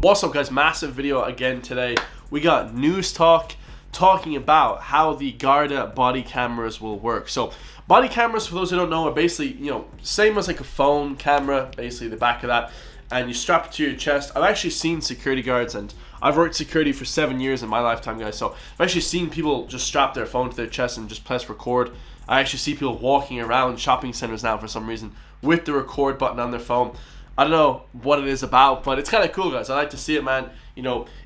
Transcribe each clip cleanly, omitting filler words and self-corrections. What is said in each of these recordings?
What's up, guys? Massive video again today. We got Newstalk talking about how the Garda body cameras will work. So body cameras, for those who don't know, are basically, same as like a phone camera, basically the back of that, and you strap it to your chest. I've actually seen security guards, and I've worked security for 7 years in my lifetime, guys, so I've actually seen people just strap their phone to their chest and just press record. I actually see people walking around shopping centers now for some reason with the record button on their phone. I don't know what it is about, but it's kind of cool, guys. I like to see it, man.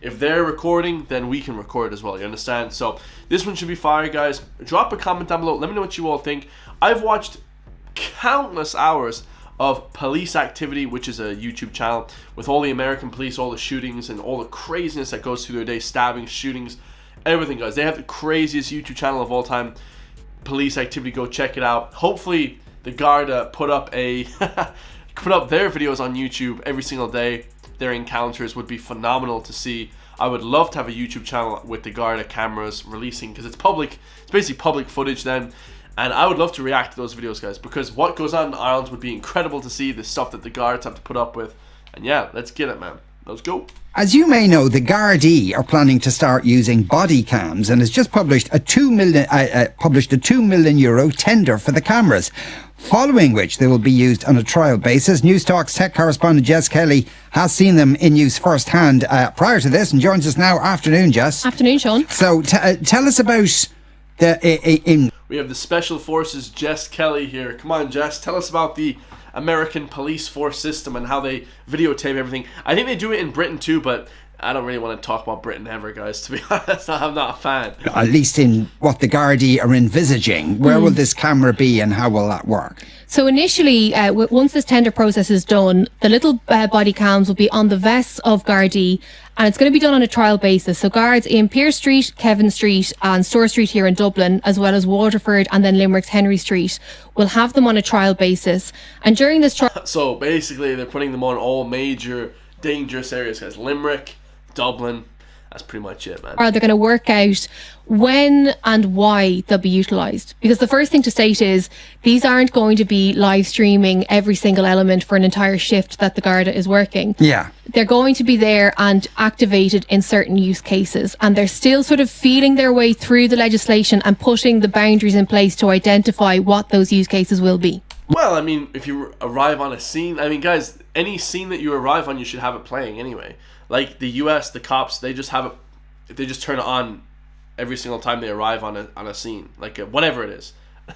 If they're recording, then we can record as well, you understand? So this one should be fire, guys. Drop a comment down below. Let me know what you all think. I've watched countless hours of police activity, which is a YouTube channel with all the American police, all the shootings and all the craziness that goes through their day, stabbings, shootings, everything, guys. They have the craziest YouTube channel of all time, police activity. Go check it out. Hopefully the Garda put up their videos on YouTube every single day. Their encounters would be phenomenal to see. I would love to have a YouTube channel with the Garda cameras releasing, because it's public. It's basically public footage then. And I would love to react to those videos, guys, because what goes on in Ireland would be incredible to see, the stuff that the guards have to put up with. And yeah, let's get it, man. Let's go. As you may know, the Gardaí are planning to start using body cams and has just published a €2 million tender for the cameras, following which they will be used on a trial basis. Newstalk's tech correspondent Jess Kelly has seen them in use firsthand prior to this and joins us now. Afternoon, Jess. Afternoon, Sean. So tell us about we have the Special Forces Jess Kelly here. Come on, Jess, tell us about the American police force system and how they videotape everything. I think they do it in Britain too, but I don't really want to talk about Britain ever, guys, to be honest. I'm not a fan. At least in what the Gardaí are envisaging. Where will this camera be and how will that work? So initially, once this tender process is done, the little body cams will be on the vests of Gardaí, and it's going to be done on a trial basis. So guards in Pearse Street, Kevin Street and Store Street here in Dublin, as well as Waterford and then Limerick's Henry Street, will have them on a trial basis. And during this trial... So basically, they're putting them on all major dangerous areas, guys. Limerick, Dublin, that's pretty much it, man. They're going to work out when and why they'll be utilised. Because the first thing to state is these aren't going to be live streaming every single element for an entire shift that the Garda is working. Yeah. They're going to be there and activated in certain use cases. And they're still sort of feeling their way through the legislation and putting the boundaries in place to identify what those use cases will be. Well, I mean, if you arrive on a scene, I mean, guys, any scene that you arrive on, you should have it playing anyway. Like the US, the cops, they just have it, they just turn it on every single time they arrive on a scene, like whatever it is.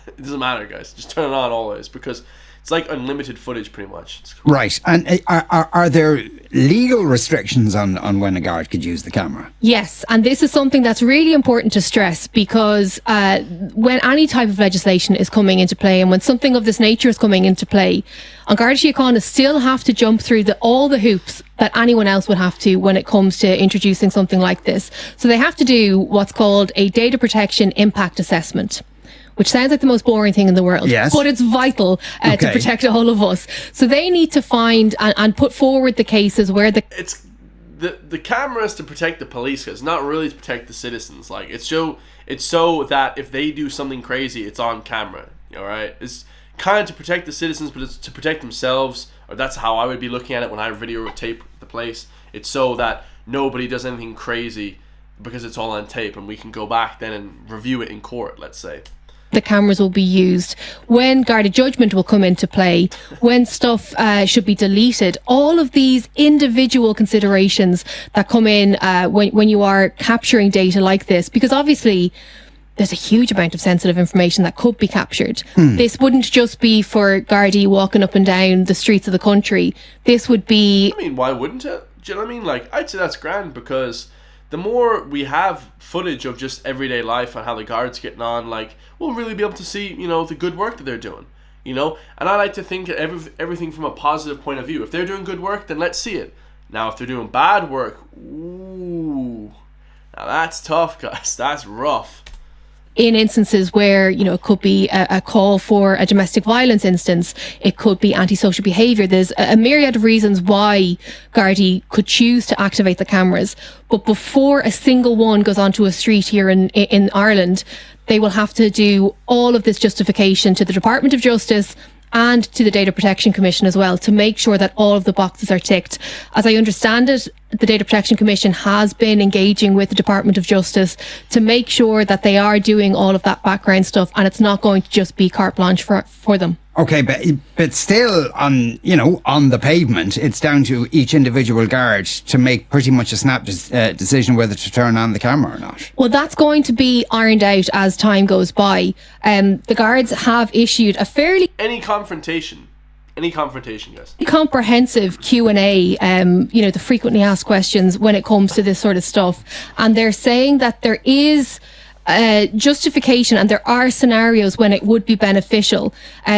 It doesn't matter, guys. Just turn it on always, because it's like unlimited footage pretty much. It's cool. Right. And are there legal restrictions on when a guard could use the camera? Yes, and this is something that's really important to stress, because when any type of legislation is coming into play and when something of this nature is coming into play, An Garda Síochána still have to jump through all the hoops that anyone else would have to when it comes to introducing something like this. So they have to do what's called a data protection impact assessment, which sounds like the most boring thing in the world, yes, but it's vital to protect all of us. So they need to find and put forward the cases where the camera is to protect the police, it's not really to protect the citizens. Like it's so that if they do something crazy, it's on camera. All right, it's kind of to protect the citizens, but it's to protect themselves. Or that's how I would be looking at it when I videotape the place. It's so that nobody does anything crazy, because it's all on tape, and we can go back then and review it in court, let's say. The cameras will be used, when Garda judgment will come into play, when stuff should be deleted. All of these individual considerations that come in when you are capturing data like this, because obviously there's a huge amount of sensitive information that could be captured. This wouldn't just be for Gardaí walking up and down the streets of the country. This would be... I mean, why wouldn't it? Do you know what I mean? Like, I'd say that's grand, because the more we have footage of just everyday life and how the guards getting on, like, we'll really be able to see, the good work that they're doing, And I like to think everything from a positive point of view. If they're doing good work, then let's see it. Now, if they're doing bad work, ooh, now that's tough, guys. That's rough. In instances where, it could be a call for a domestic violence instance, it could be antisocial behaviour. There's a myriad of reasons why Gardaí could choose to activate the cameras. But before a single one goes onto a street here in Ireland, they will have to do all of this justification to the Department of Justice and to the Data Protection Commission as well, to make sure that all of the boxes are ticked. As I understand it, the Data Protection Commission has been engaging with the Department of Justice to make sure that they are doing all of that background stuff, and it's not going to just be carte blanche for them. Okay, but still on the pavement, it's down to each individual guard to make pretty much a snap decision whether to turn on the camera or not. Well, that's going to be ironed out as time goes by. The guards have issued a fairly Any confrontation, guys. comprehensive Q&A, the frequently asked questions when it comes to this sort of stuff. And they're saying that there is justification and there are scenarios when it would be beneficial.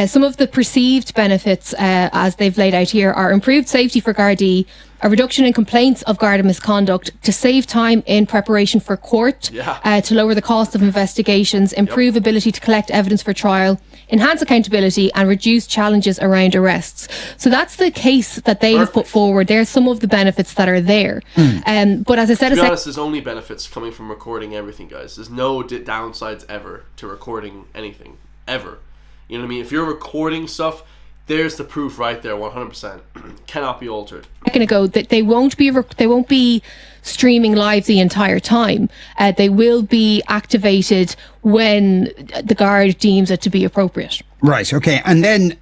Some of the perceived benefits, as they've laid out here, are improved safety for Gardaí, a reduction in complaints of Garda misconduct, to save time in preparation for court, to lower the cost of investigations, improve ability to collect evidence for trial, enhance accountability, and reduce challenges around arrests. So that's the case that they have put forward. There's some of the benefits that are there. But as I said, to be honest, there's only benefits coming from recording everything, guys. There's no downsides ever to recording anything, ever. You know what I mean? If you're recording stuff, there's the proof right there, 100%. Cannot be altered. That they won't be streaming live the entire time. They will be activated when the guard deems it to be appropriate. Right. Okay. And then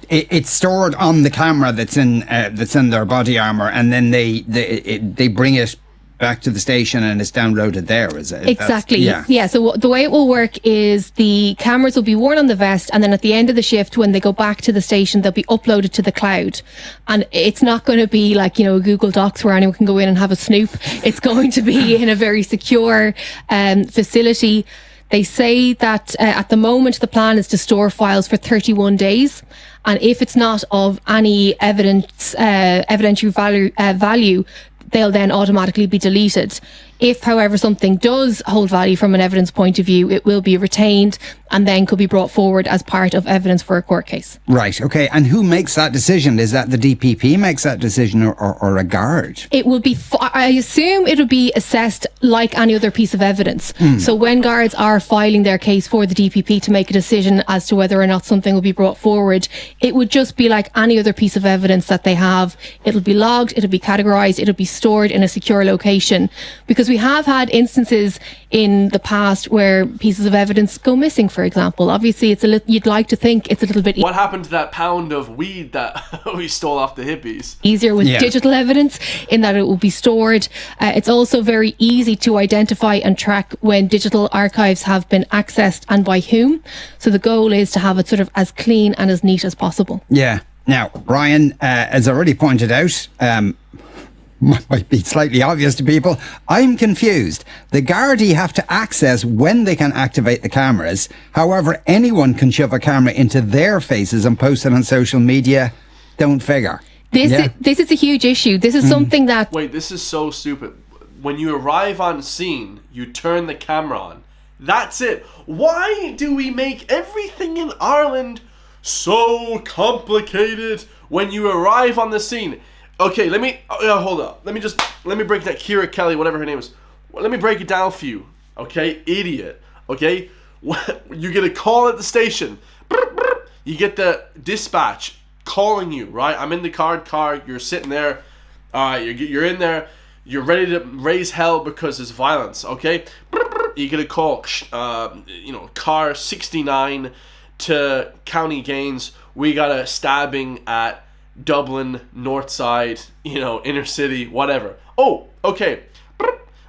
it's stored on the camera that's in their body armor, and then they bring it back to the station and it's downloaded there, is it? Exactly. Yeah. So the way it will work is the cameras will be worn on the vest, and then at the end of the shift, when they go back to the station, they'll be uploaded to the cloud. And it's not going to be like, Google Docs where anyone can go in and have a snoop. It's going to be in a very secure facility. They say that at the moment the plan is to store files for 31 days. And if it's not of any evidentiary value, they'll then automatically be deleted. If, however, something does hold value from an evidence point of view, it will be retained and then could be brought forward as part of evidence for a court case. Right, okay. And who makes that decision? Is that the DPP makes that decision or a guard? It will be, I assume it will be assessed like any other piece of evidence. So when guards are filing their case for the DPP to make a decision as to whether or not something will be brought forward, it would just be like any other piece of evidence that they have. It'll be logged, it'll be categorised, it'll be stored in a secure location. Because we have had instances in the past where pieces of evidence go missing, for example. Obviously, you'd like to think it's a little bit What happened to that pound of weed that we stole off the hippies? Easier with digital evidence in that it will be stored. It's also very easy to identify and track when digital archives have been accessed and by whom. So the goal is to have it sort of as clean and as neat as possible. Yeah. Now, Brian, as already pointed out, might be slightly obvious to people, I'm confused. The Gardaí have to access when they can activate the cameras. However, anyone can shove a camera into their faces and post it on social media. Don't figure. This is a huge issue. This is something that... Wait, this is so stupid. When you arrive on scene, you turn the camera on. That's it. Why do we make everything in Ireland so complicated when you arrive on the scene? Okay, hold up. Let me break that. Kira Kelly, whatever her name is. Let me break it down for you. Okay, idiot. Okay, you get a call at the station. You get the dispatch calling you, right? I'm in the car. You're sitting there. You're in there. You're ready to raise hell because there's violence. Okay, you get a call. Car 69 to County Gaines. We got a stabbing at Dublin, North Side, inner city, whatever. Oh, okay.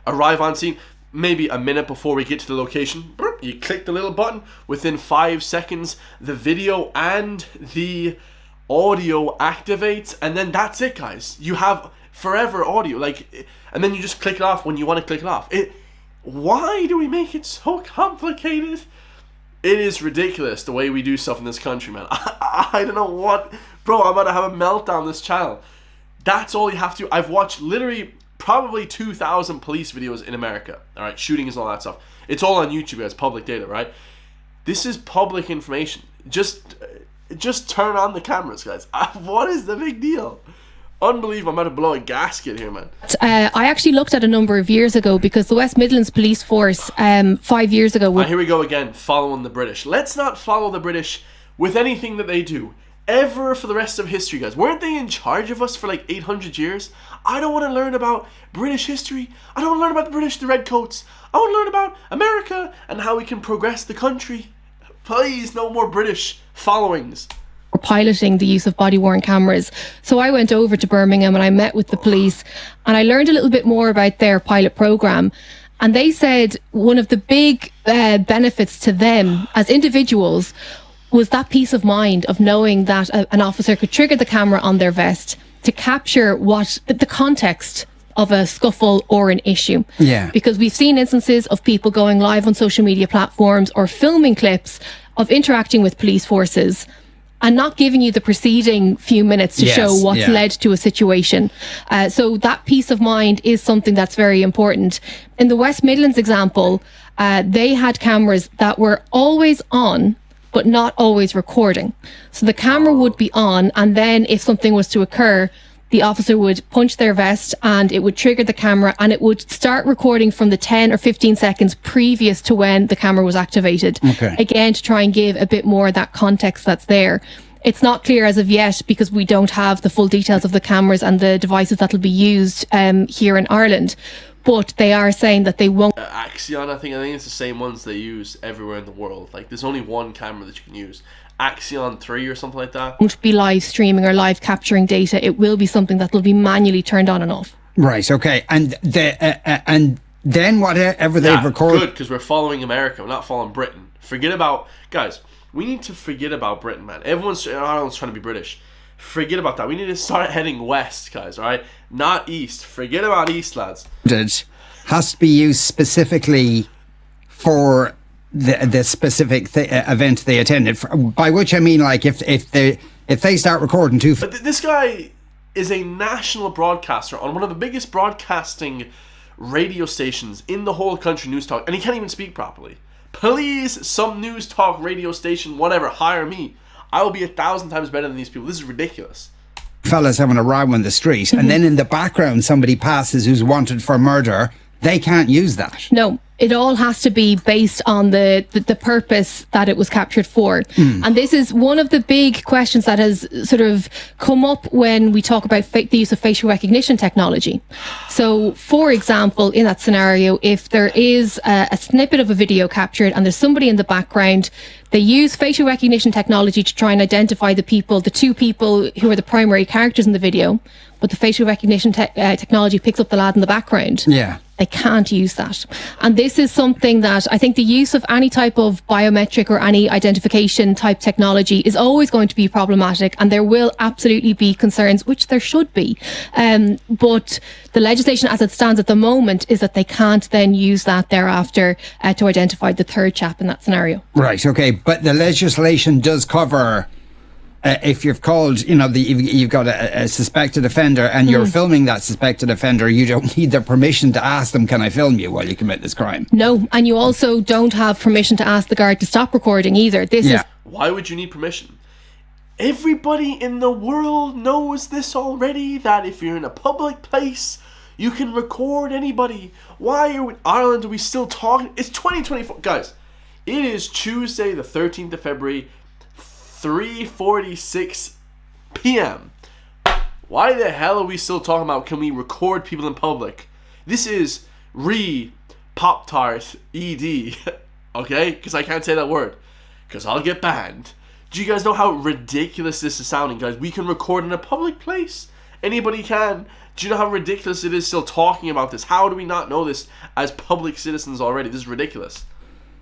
Arrive on scene. Maybe a minute before we get to the location, you click the little button. Within 5 seconds, the video and the audio activates, and then that's it, guys. You have forever audio, and then you just click it off when you want to click it off. Why do we make it so complicated? It is ridiculous the way we do stuff in this country, man. I don't know what... Bro, I'm about to have a meltdown on this channel. That's all you have to... I've watched literally probably 2,000 police videos in America. Alright, shootings and all that stuff. It's all on YouTube, guys. Public data, right? This is public information. Just turn on the cameras, guys. What is the big deal? Unbelievable. I'm about to blow a gasket here, man. I actually looked at a number of years ago because the West Midlands Police Force 5 years ago... Here we go again, following the British. Let's not follow the British. with anything that they do ever for the rest of history, guys. Weren't they in charge of us for like 800 years? I don't want to learn about British history. I don't want to learn about the British, the Redcoats. I want to learn about America and how we can progress the country. Please, no more British followings. Piloting the use of body-worn cameras. So I went over to Birmingham and I met with the police and I learned a little bit more about their pilot program. And they said one of the big benefits to them as individuals was that peace of mind of knowing that an officer could trigger the camera on their vest to capture what the context of a scuffle or an issue. Yeah. Because we've seen instances of people going live on social media platforms or filming clips of interacting with police forces and not giving you the preceding few minutes to show what's led to a situation. So that peace of mind is something that's very important. In the West Midlands example, they had cameras that were always on, but not always recording. So the camera would be on, and then if something was to occur, the officer would punch their vest and it would trigger the camera and it would start recording from the 10 or 15 seconds previous to when the camera was activated. Okay. Again, to try and give a bit more of that context that's there. It's not clear as of yet because we don't have the full details of the cameras and the devices that'll be used here in Ireland. But they are saying that they won't. Axion, I think it's the same ones they use everywhere in the world. Like, there's only one camera that you can use. Axion 3 or something like that. Won't be live streaming or live capturing data. It will be something that will be manually turned on and off. Right. Okay. And and then whatever they've recorded. Good, because we're following America. We're not following Britain. Forget about, guys. We need to forget about Britain, man. Everyone's in Ireland's trying to be British. Forget about that. We need to start heading west, guys. All right, not east. Forget about east, lads. It has to be used specifically for the specific event they attended. By which I mean, like, if they start recording too. But this guy is a national broadcaster on one of the biggest broadcasting radio stations in the whole country, Newstalk, and he can't even speak properly. Please, some Newstalk radio station, whatever, hire me. I will be 1,000 times better than these people. This is ridiculous. Fellas having a row on the street, and then in the background somebody passes who's wanted for murder. They can't use that. No, it all has to be based on the purpose that it was captured for. And this is one of the big questions that has sort of come up when we talk about the use of facial recognition technology. So, for example, in that scenario, if there is a snippet of a video captured and there's somebody in the background, they use facial recognition technology to try and identify the two people who are the primary characters in the video, but the facial recognition technology picks up the lad in the background. Yeah. They can't use that. And this is something that I think the use of any type of biometric or any identification type technology is always going to be problematic, and there will absolutely be concerns, which there should be. But the legislation as it stands at the moment is that they can't then use that thereafter to identify the third chap in that scenario. Right, okay. But the legislation does cover... if you've called, you've got a suspected offender and you're filming that suspected offender, you don't need their permission to ask them, can I film you while you commit this crime? No, and you also don't have permission to ask the guard to stop recording either. Why would you need permission? Everybody in the world knows this already, that if you're in a public place, you can record anybody. Why in Ireland are we still talking? It's 2024. Guys, it is Tuesday the 13th of February, 3:46 p.m. Why the hell are we still talking about can we record people in public? This is Pop-Tart ED, okay? Because I can't say that word, because I'll get banned. Do you guys know how ridiculous this is sounding, guys? We can record in a public place. Anybody can. Do you know how ridiculous it is still talking about this? How do we not know this as public citizens already? This is ridiculous.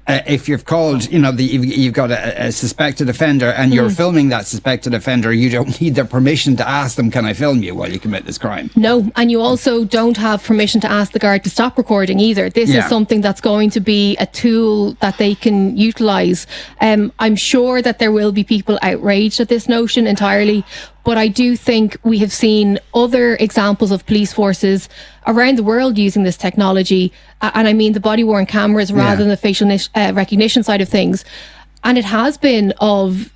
If you've called, you've got a suspected offender and you're filming that suspected offender, you don't need their permission to ask them, can I film you while you commit this crime? No, and you also don't have permission to ask the guard to stop recording either. This is something that's going to be a tool that they can utilise. I'm sure that there will be people outraged at this notion entirely, but I do think we have seen other examples of police forces around the world using this technology, and I mean the body-worn cameras rather than the facial recognition side of things. And it has been of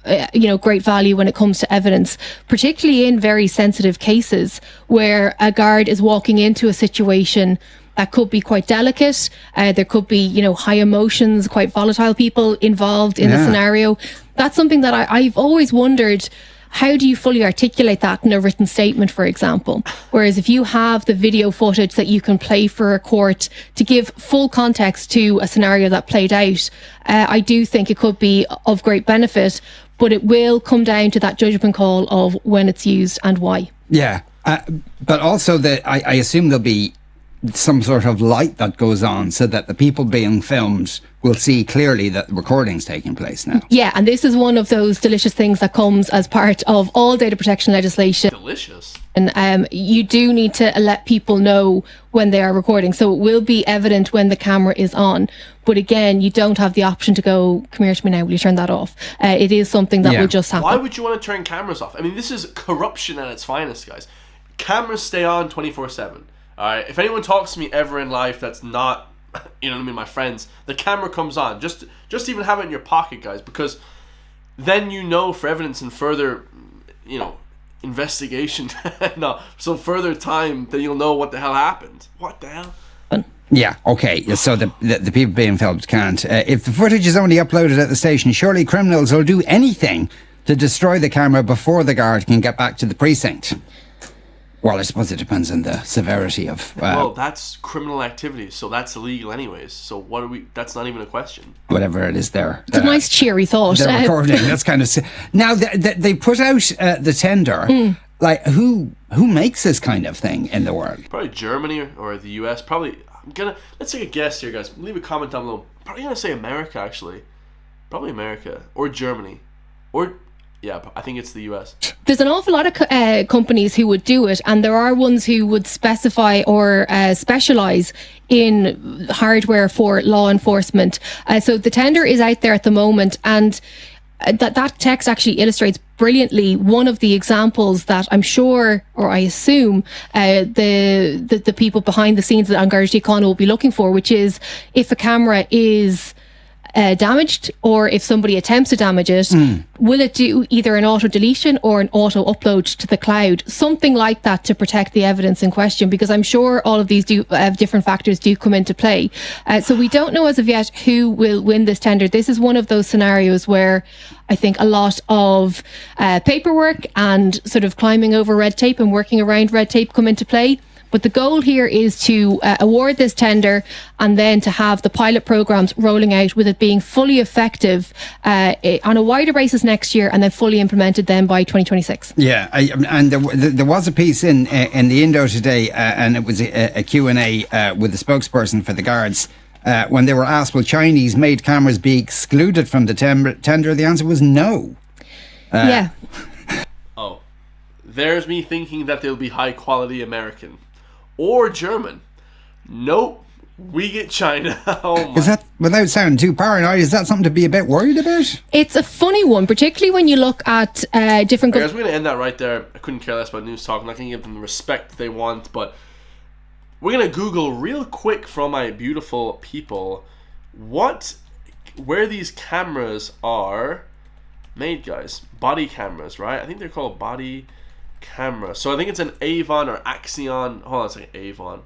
great value when it comes to evidence, particularly in very sensitive cases where a guard is walking into a situation that could be quite delicate. There could be, high emotions, quite volatile people involved in the scenario. That's something that I've always wondered. How do you fully articulate that in a written statement, for example? Whereas if you have the video footage that you can play for a court to give full context to a scenario that played out, I do think it could be of great benefit, but it will come down to that judgment call of when it's used and why. Yeah. But also I assume there'll be some sort of light that goes on so that the people being filmed will see clearly that the recording's taking place now. Yeah, and this is one of those delicious things that comes as part of all data protection legislation. Delicious. And you do need to let people know when they are recording. So it will be evident when the camera is on. But again, you don't have the option to go, come here to me now, will you turn that off? It is something that will just happen. Why would you want to turn cameras off? I mean, this is corruption at its finest, guys. Cameras stay on 24/7. All right, if anyone talks to me ever in life that's not, my friends, the camera comes on. Just even have it in your pocket, guys, because then for evidence and further, investigation, so further time, then you'll know what the hell happened. What the hell? Yeah, okay. So the people being filmed can't. If the footage is only uploaded at the station, surely criminals will do anything to destroy the camera before the guard can get back to the precinct. Well, I suppose it depends on the severity of... well, that's criminal activity, so that's illegal anyways. So that's not even a question. Whatever it is there. It's a nice cheery thought. They're recording, that's kind of... Now, they put out the tender. Like, who makes this kind of thing in the world? Probably Germany or the US. Probably, let's take a guess here, guys. Leave a comment down below. Probably going to say America, actually. Probably America. Or Germany. Or... yeah, I think it's the US. There's an awful lot of companies who would do it, and there are ones who would specify or specialise in hardware for law enforcement. So the tender is out there at the moment, and that text actually illustrates brilliantly one of the examples that I'm sure, or I assume, the people behind the scenes on Garda Síochána will be looking for, which is if a camera is... damaged, or if somebody attempts to damage it, will it do either an auto deletion or an auto upload to the cloud, something like that, to protect the evidence in question? Because I'm sure all of these different factors do come into play. So we don't know as of yet who will win this tender. This is one of those scenarios where I think a lot of paperwork and sort of climbing over red tape and working around red tape come into play. But the goal here is to award this tender and then to have the pilot programs rolling out, with it being fully effective on a wider basis next year and then fully implemented then by 2026. Yeah, and there was a piece in the Indo today, and it was a Q&A with the spokesperson for the guards. When they were asked, will Chinese-made cameras be excluded from the tender? The answer was no. Yeah. Oh, there's me thinking that they'll be high-quality American. Or German. Nope. We get China. Oh my. Is that, without sounding too paranoid, is that something to be a bit worried about? It's a funny one, particularly when you look at different... Guys, we're going to end that right there. I couldn't care less about Newstalk. I'm not going to give them the respect they want, but we're going to Google real quick from my beautiful people where these cameras are made, guys. Body cameras, right? I think they're called body camera. So I think it's an Avon or Axion. Hold on a second. Avon.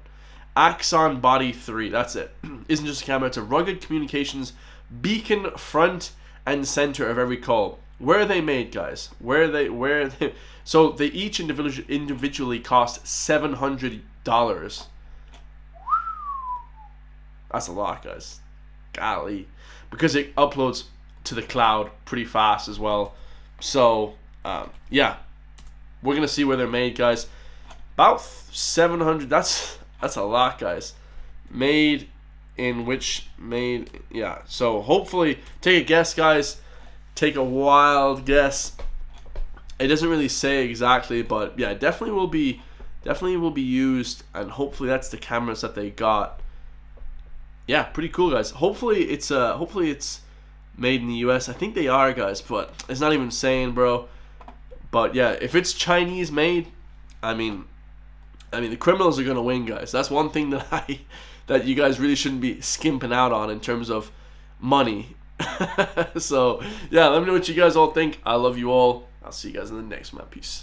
Axon Body 3. That's it. Isn't just a camera. It's a rugged communications beacon front and center of every call. Where are they made, guys? Where are they? So they each individually cost $700. That's a lot, guys. Golly. Because it uploads to the cloud pretty fast as well. So, yeah. We're going to see where they're made, guys. About 700. That's a lot, guys. Made. Yeah. So hopefully, take a guess, guys. Take a wild guess. It doesn't really say exactly, but yeah, definitely will be used, and hopefully that's the cameras that they got. Yeah, pretty cool, guys. Hopefully it's made in the US. I think they are, guys, but it's not even saying, bro. But yeah, if it's Chinese made, I mean the criminals are gonna win, guys. That's one thing that you guys really shouldn't be skimping out on in terms of money. So yeah, let me know what you guys all think. I love you all. I'll see you guys in the next one. Peace.